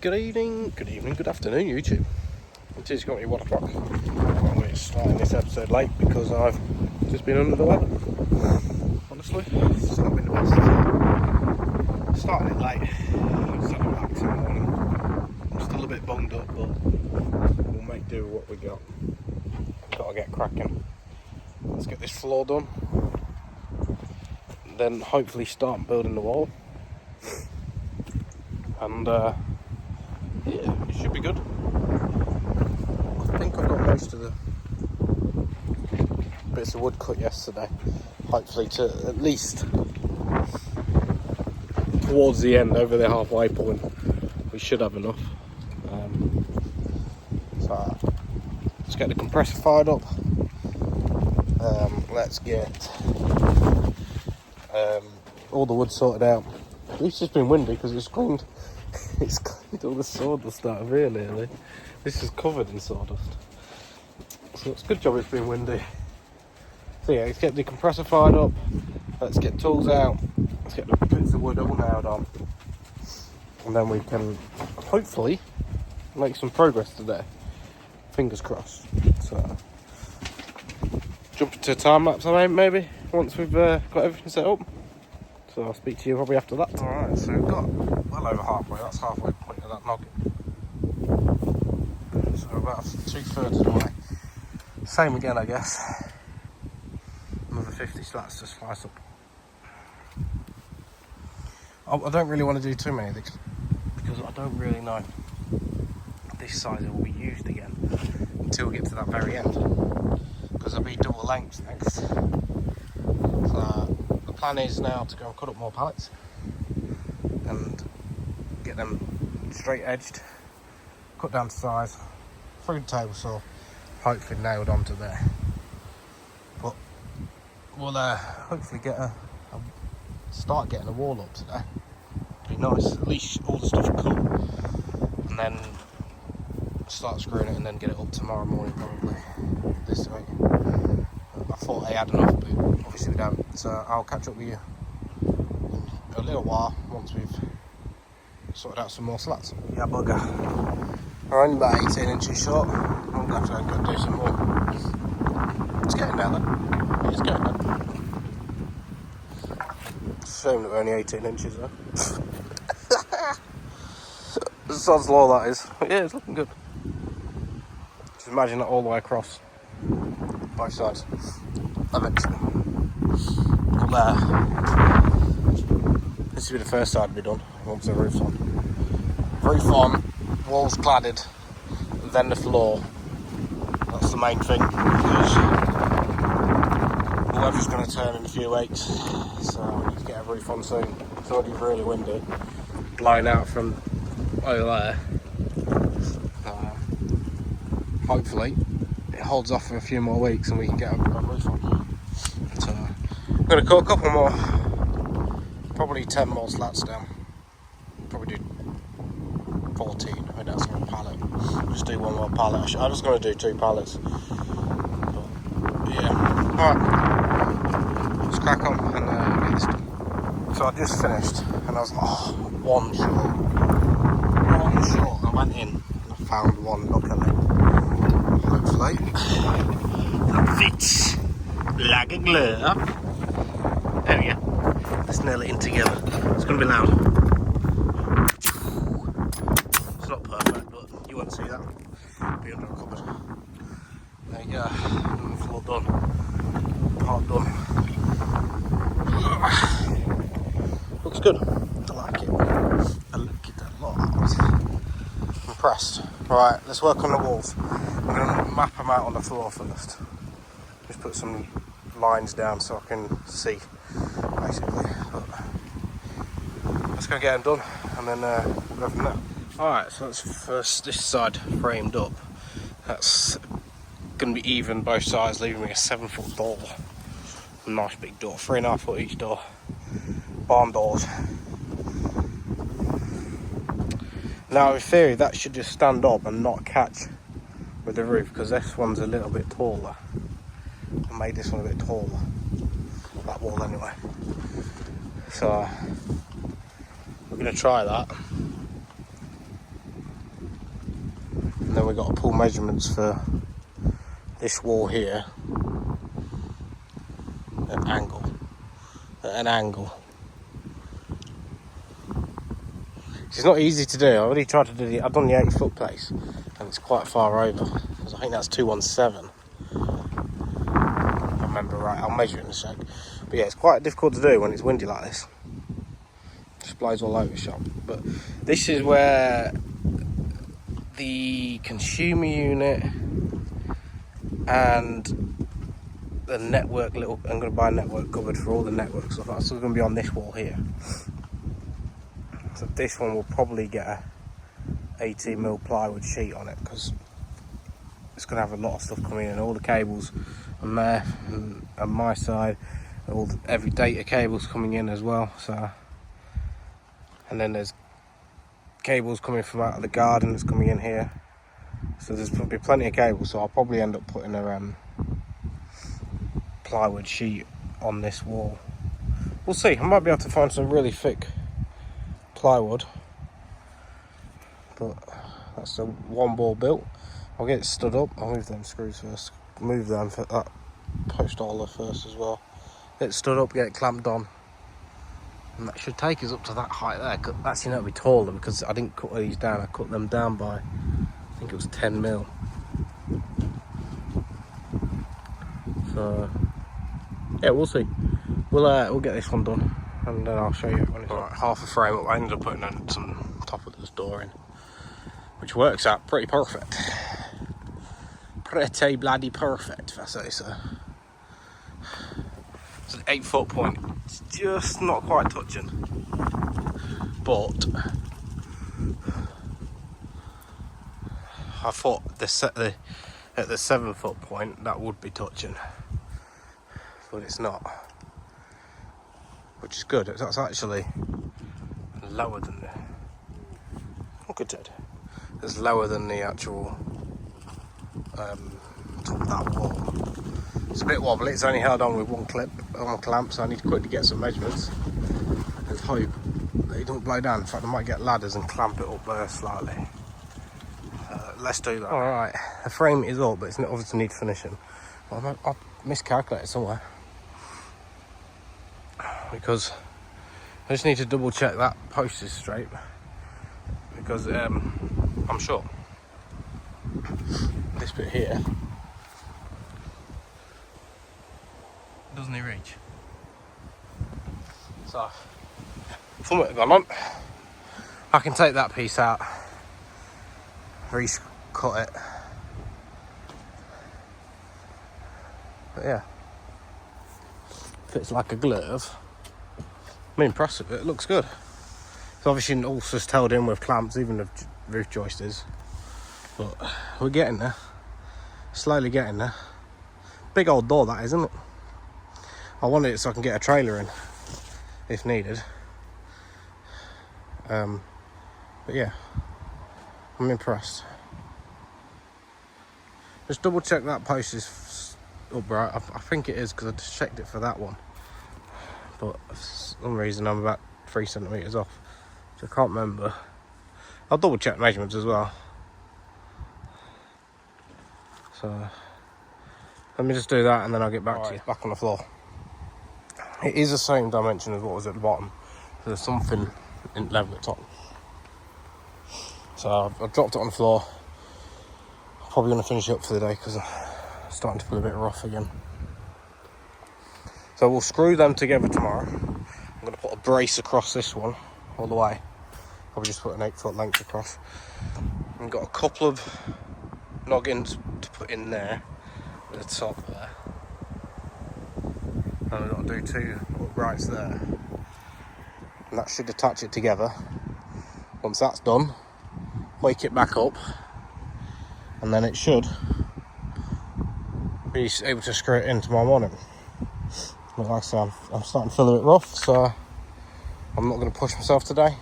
Good evening, good afternoon, YouTube. It is currently 1 o'clock. I'm going to start this episode late because I've just been under the weather. Honestly, it's not been the best. Starting it late, 7 o'clock in the morning. I'm still a bit bunged up, but we'll make do with what we got. We've got to get cracking. Let's get this floor done. Then hopefully start building the wall. And yeah, it should be good. I think I've got most of the bits of wood cut yesterday. Hopefully to at least towards the end, over the halfway point, we should have enough. So let's get the compressor fired up. Let's get all the wood sorted out. At least it's been windy because it's cleaned all the sawdust out of here nearly. This is covered in sawdust. So it's a good job it's been windy. So yeah, let's get the compressor fired up. Let's get tools out. Let's get the bits of wood all nailed on. And then we can hopefully make some progress today. Fingers crossed. So jump into a time lapse maybe once we've got everything set up. So I'll speak to you probably after that. Alright, so we've got well over halfway. That's halfway point of that noggin. So we're about 2/3 of the way. Same again, I guess. Another 50 slats to slice up. I don't really want to do too many of these because I don't really know if this size will be used again until we get to that very end. Because there'll be double lengths next. So the plan is now to go and cut up more pallets and get them straight edged, cut down to size, through the table saw, hopefully nailed onto there. But we'll hopefully get start getting a wall up today. Be nice, at least all the stuff cut, and then start screwing it and then get it up tomorrow morning probably. This way. I thought I had enough, but obviously we don't. So I'll catch up with you in a little while once we've sorted out some more slats. Yeah, bugger. We're only about 18 inches short. I'm going to have to go and do some more. It's getting there though. It's getting there. It's a shame that we're only 18 inches though. Sod's law that is. But yeah, it's looking good. Just imagine that all the way across. Both sides. Eventually. Well, this will be the first side to be done once the roof's on. Roof on, walls cladded, then the floor. That's the main thing because the weather's going to turn in a few weeks, so we need to get a roof on soon. It's already really windy, blowing out from over there. Hopefully it holds off for a few more weeks and we can get a roof on. So I'm going to cut a couple more, probably 10 more slats down. Probably do 14, I think that's one pallet. Just do one more pallet. I'm just going to do 2 pallets. But yeah, alright, let's crack on and get this done. So I just finished and I was like, oh, one short. I went in and I found one, look at it. Hopefully that fits like a glove. There we go. Let's nail it in together. It's going to be loud. It's not perfect, but you won't see that. It'll be under a cupboard. There you go. Floor done. Part done. Looks good. I like it. I like it a lot. Impressed. Right, let's work on the walls. I'm going to map them out on the floor first. Just put some lines down so I can see, basically. But let's go get them done and then we'll go from there. Alright, so that's first this side framed up. That's going to be even both sides, leaving me a 7-foot door. A nice big door, 3.5 foot each door. Barn doors. Now in theory that should just stand up and not catch with the roof because this one's a little bit taller. I made this one a bit taller. That wall anyway. So we're going to try that. we've got to pull measurements for this wall here at an angle. It's not easy to do. I already tried to do I've done the 8-foot place, and it's quite far over. I think that's 217. If I remember right, I'll measure it in a sec. But yeah, it's quite difficult to do when it's windy like this. It just blows all over the shop. But this is where the consumer unit and the network I'm going to buy a network cupboard for all the network stuff. That's still going to be on this wall here. So this one will probably get a 18mm plywood sheet on it, because it's going to have a lot of stuff coming in. All the cables on there, and on my side, every data cable's coming in as well. So, and then there's cables coming from out of the garden that's coming in here. So there's probably plenty of cables. So I'll probably end up putting a plywood sheet on this wall. We'll see. I might be able to find some really thick plywood, but that's the one wall built. I'll get it stood up. I'll move them screws first, move them for that post holder first as well. Get it stood up, get it clamped on, and that should take us up to that height there. Actually, that'll be taller because I didn't cut these down. I cut them down by, I think it was 10mm. So yeah, we'll see. We'll get this one done, and then I'll show you when it's right. Half a frame up. I ended up putting some top of this door in, which works out pretty perfect. Pretty bloody perfect, if I say so. It's an 8-foot point. It's just not quite touching, but I thought at the 7-foot point that would be touching, but it's not, which is good. That's actually lower than the. Look at it. It's lower than the actual top of that wall. It's a bit wobbly. It's only held on with one clamp, so I need to quickly get some measurements and hope that it don't blow down. In fact, I might get ladders and clamp it up there slightly. Let's do that. All right, the frame is up, but it's obviously need finishing. Well, I've miscalculated somewhere, because I just need to double check that post is straight, because I'm sure this bit here doesn't he reach. So something gone on. I can take that piece out, recut it, but yeah, fits like a glove. I'm impressed with it. It looks good. It's obviously also held in with clamps, even the roof joist is, but we're getting there, slowly getting there. Big old door that, isn't it? I wanted it so I can get a trailer in if needed. But yeah, I'm impressed. Just double check that post is upright. I think it is, because I just checked it for that one, but for some reason I'm about 3 centimetres off, so I can't remember. I'll double check measurements as well. So let me just do that, and then I'll get back to you. Back on the floor. It is the same dimension as what was at the bottom. There's something in level at the top. So I've dropped it on the floor. I'm probably going to finish it up for the day, because it's starting to feel a bit rough again. So we'll screw them together tomorrow. I'm going to put a brace across this one all the way. Probably just put an 8-foot length across. I've got a couple of noggins to put in there at the top there. And I've got to do 2 uprights there. And that should attach it together. Once that's done, wake it back up, and then it should be able to screw it in tomorrow morning. But like I said, I'm starting to feel a bit rough, so I'm not going to push myself today.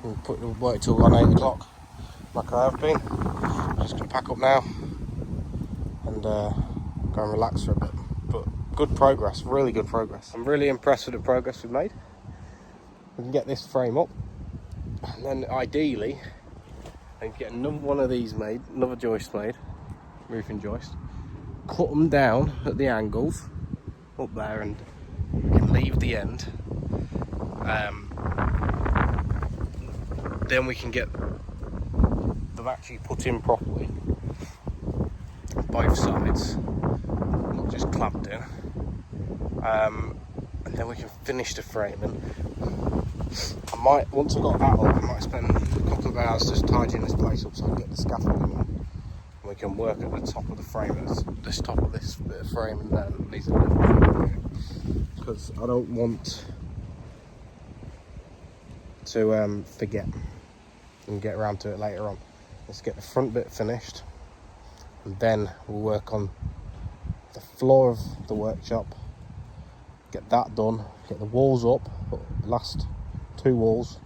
I'm work till around 8 o'clock, like I have been. I'm just going to pack up now and go and relax for a bit. But good progress, really good progress. I'm really impressed with the progress we've made. We can get this frame up, and then ideally, I need to get another one of these made, another joist made, roofing joist. Cut them down at the angles up there, and we can leave the end. Then we can get them actually put in properly, both sides, not just clamped in. And then we can finish the framing. I might, once I've got that up, I might spend a couple of hours just tidying this place up so I can get the scaffolding on. And we can work at the top of the frame, this top of this bit of frame, and then these are because I don't want to forget and get around to it later on. Let's get the front bit finished, and then we'll work on the floor of the workshop, get that done, get the walls up, the last 2 walls.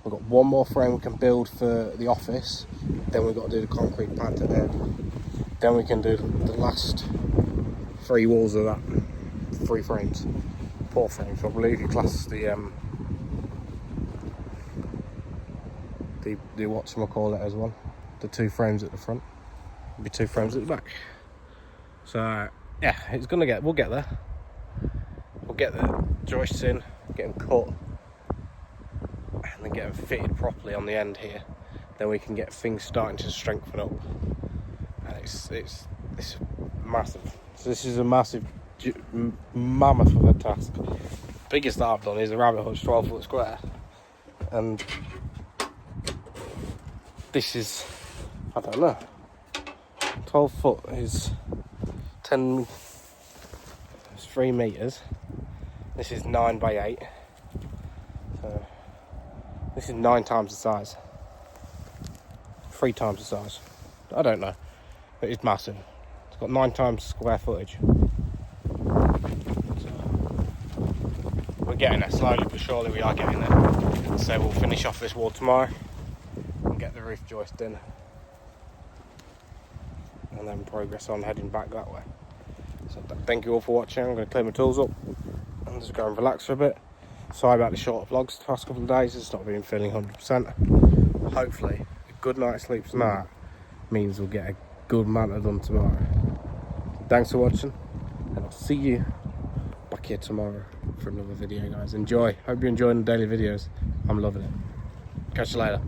We've got one more frame we can build for the office, then we've got to do the concrete pad to there. Then we can do the last 3 walls of that, 3 frames, 4 frames. I believe you class the whatchamacallit as one. The 2 frames at the front, there'll be 2 frames at the back. So yeah, we'll get there. We'll get the joists in, get them cut, and then get them fitted properly on the end here. Then we can get things starting to strengthen up. And it's massive. So this is a massive mammoth of a task. Biggest that I've done is a rabbit hutch 12 foot square, and this is, I don't know, 12 foot is 3 meters. This is 9 by 8, so this is 9 times the size, 3 times the size. I don't know, but it's massive. It's got 9 times square footage. So we're getting there slowly but surely. We are getting there. So we'll finish off this wall tomorrow and get the roof joist in, and then progress on heading back that way. So thank you all for watching. I'm going to clear my tools up and just go and relax for a bit. Sorry about the short vlogs the past couple of days. It's not been feeling 100%. Hopefully a good night's sleep tonight means we'll get a good amount of done tomorrow. Thanks for watching, and I'll see you back here tomorrow for another video, guys. Enjoy. Hope you're enjoying the daily videos. I'm loving it. Catch you later.